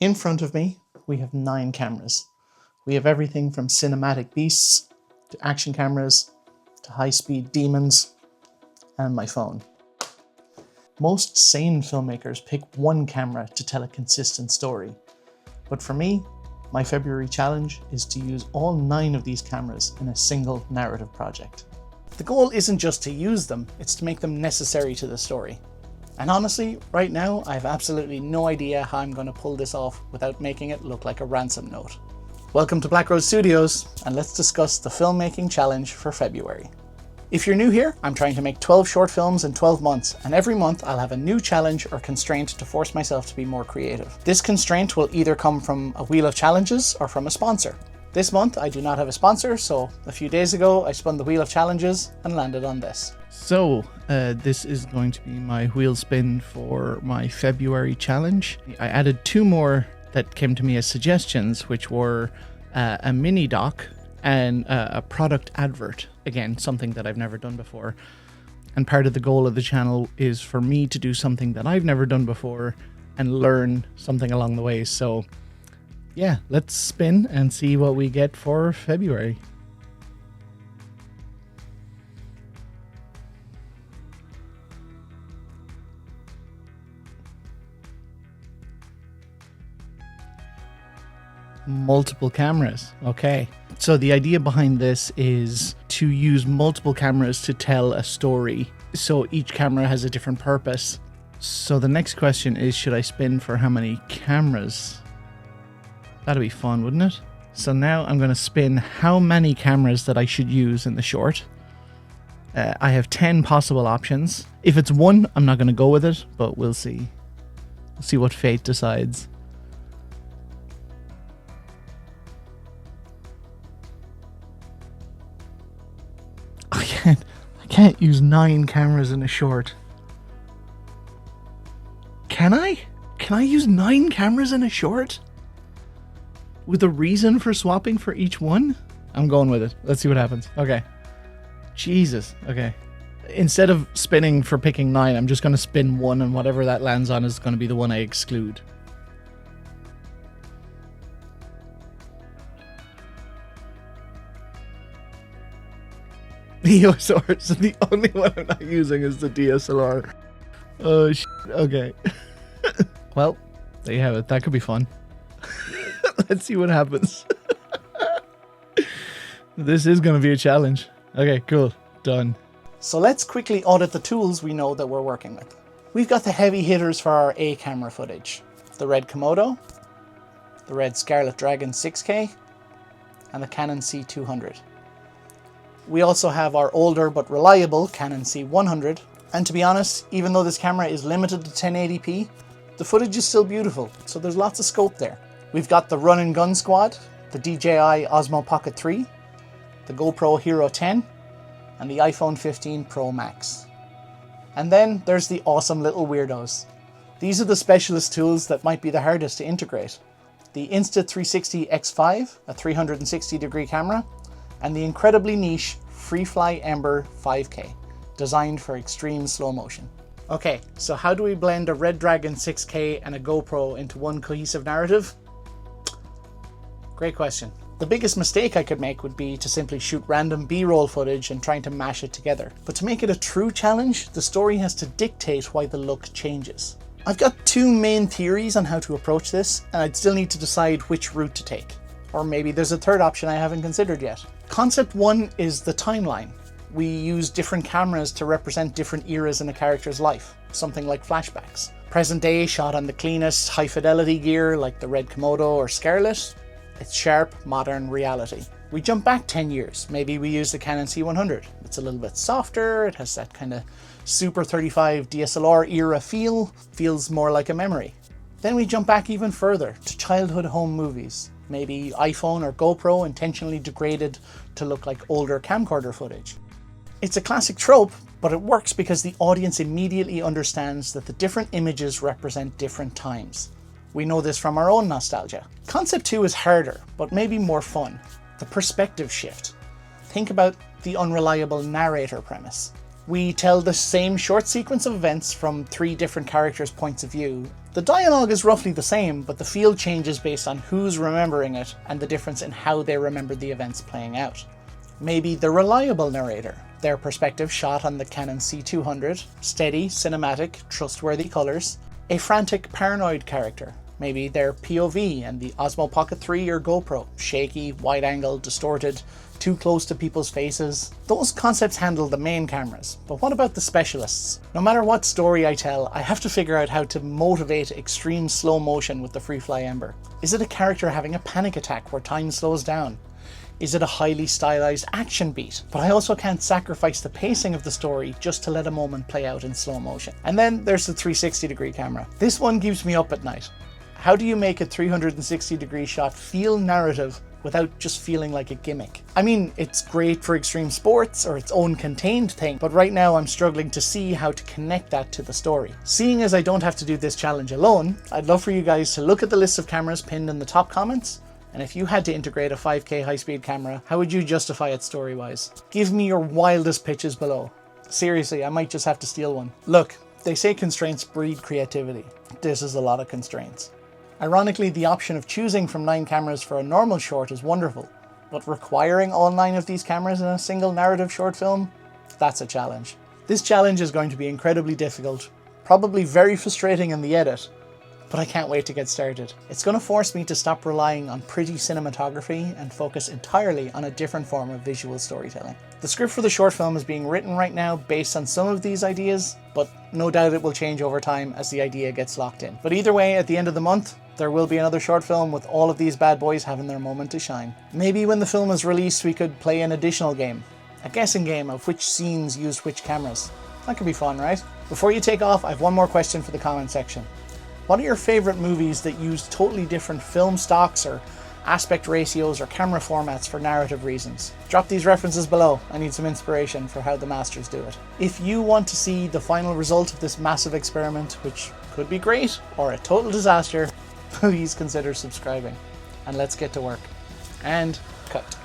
In front of me, we have 9 cameras. We have everything from cinematic beasts, to action cameras, to high-speed demons, and my phone. Most sane filmmakers pick one camera to tell a consistent story. But for me, my February challenge is to use all 9 of these cameras in a single narrative project. The goal isn't just to use them, it's to make them necessary to the story. And honestly, right now, I have absolutely no idea how I'm going to pull this off without making it look like a ransom note. Welcome to BlackRoad Studios, and let's discuss the filmmaking challenge for February. If you're new here, I'm trying to make 12 short films in 12 months, and every month I'll have a new challenge or constraint to force myself to be more creative. This constraint will either come from a wheel of challenges or from a sponsor. This month I do not have a sponsor, so a few days ago I spun the wheel of challenges and landed on this. So, this is going to be my wheel spin for my February challenge. I added 2 more that came to me as suggestions, which were a mini doc and a product advert. Again, something that I've never done before. And part of the goal of the channel is for me to do something that I've never done before and learn something along the way. So yeah, let's spin and see what we get for February. Multiple cameras. Okay. So the idea behind this is to use multiple cameras to tell a story. So each camera has a different purpose. So the next question is, should I spin for how many cameras? That'd be fun, wouldn't it? So now I'm going to spin how many cameras that I should use in the short. I have 10 possible options. If it's 1, I'm not going to go with it, but we'll see. We'll see what fate decides. I can't use 9 cameras in a short. Can I? Can I use 9 cameras in a short? With a reason for swapping for each one? I'm going with it. Let's see what happens. Okay. Jesus. Okay. Instead of spinning for picking 9, I'm just going to spin 1, and whatever that lands on is going to be the one I exclude. The EOS, so the only one I'm not using is the DSLR. Oh, shit. Okay. Well, there you have it. That could be fun. Let's see what happens. This is going to be a challenge. Okay, cool. Done. So let's quickly audit the tools we know that we're working with. We've got the heavy hitters for our A camera footage. The Red Komodo, the Red Scarlet Dragon 6K, and the Canon C200. We also have our older but reliable Canon C100, and to be honest, even though this camera is limited to 1080p, the footage is still beautiful, so there's lots of scope there. We've got the Run and Gun Squad, the DJI Osmo Pocket 3, the GoPro Hero 10, and the iPhone 15 Pro Max. And then there's the awesome little weirdos. These are the specialist tools that might be the hardest to integrate. The Insta360 X5, a 360-degree camera, and the incredibly niche FreeFly Ember 5K, designed for extreme slow motion. Okay, so how do we blend a Red Dragon 6K and a GoPro into one cohesive narrative? Great question. The biggest mistake I could make would be to simply shoot random B-roll footage and trying to mash it together. But to make it a true challenge, the story has to dictate why the look changes. I've got 2 main theories on how to approach this, and I'd still need to decide which route to take. Or maybe there's a third option I haven't considered yet. Concept 1 is the timeline. We use different cameras to represent different eras in a character's life, something like flashbacks. Present day shot on the cleanest, high fidelity gear like the Red Komodo or Scarlet. It's sharp, modern reality. We jump back 10 years. Maybe we use the Canon C100. It's a little bit softer, it has that kind of Super 35 DSLR era feel, feels more like a memory. Then we jump back even further to childhood home movies. Maybe iPhone or GoPro intentionally degraded to look like older camcorder footage. It's a classic trope, but it works because the audience immediately understands that the different images represent different times. We know this from our own nostalgia. Concept 2 is harder, but maybe more fun. The perspective shift. Think about the unreliable narrator premise. We tell the same short sequence of events from 3 different characters' points of view, The dialogue is roughly the same, but the feel changes based on who's remembering it and the difference in how they remember the events playing out. Maybe the reliable narrator, their perspective shot on the Canon C200, steady, cinematic, trustworthy colours. A frantic, paranoid character, maybe their POV and the Osmo Pocket 3 or GoPro, shaky, wide angle, distorted, too close to people's faces. Those concepts handle the main cameras, but what about the specialists? No matter what story I tell, I have to figure out how to motivate extreme slow motion with the Freefly Ember. Is it a character having a panic attack where time slows down? Is it a highly stylized action beat? But I also can't sacrifice the pacing of the story just to let a moment play out in slow motion. And then there's the 360-degree camera. This one keeps me up at night. How do you make a 360-degree shot feel narrative without just feeling like a gimmick? I mean, it's great for extreme sports or its own contained thing, but right now I'm struggling to see how to connect that to the story. Seeing as I don't have to do this challenge alone, I'd love for you guys to look at the list of cameras pinned in the top comments. And if you had to integrate a 5K high-speed camera, how would you justify it story-wise? Give me your wildest pitches below. Seriously, I might just have to steal one. Look, they say constraints breed creativity. This is a lot of constraints. Ironically, the option of choosing from 9 cameras for a normal short is wonderful, but requiring all 9 of these cameras in a single narrative short film? That's a challenge. This challenge is going to be incredibly difficult, probably very frustrating in the edit, but I can't wait to get started. It's going to force me to stop relying on pretty cinematography and focus entirely on a different form of visual storytelling. The script for the short film is being written right now based on some of these ideas, but no doubt it will change over time as the idea gets locked in. But either way, at the end of the month, there will be another short film with all of these bad boys having their moment to shine. Maybe when the film is released, we could play an additional game, a guessing game of which scenes used which cameras. That could be fun, right? Before you take off, I have one more question for the comment section. What are your favorite movies that use totally different film stocks or aspect ratios or camera formats for narrative reasons? Drop these references below. I need some inspiration for how the masters do it. If you want to see the final result of this massive experiment, which could be great or a total disaster, please consider subscribing. And let's get to work. And cut.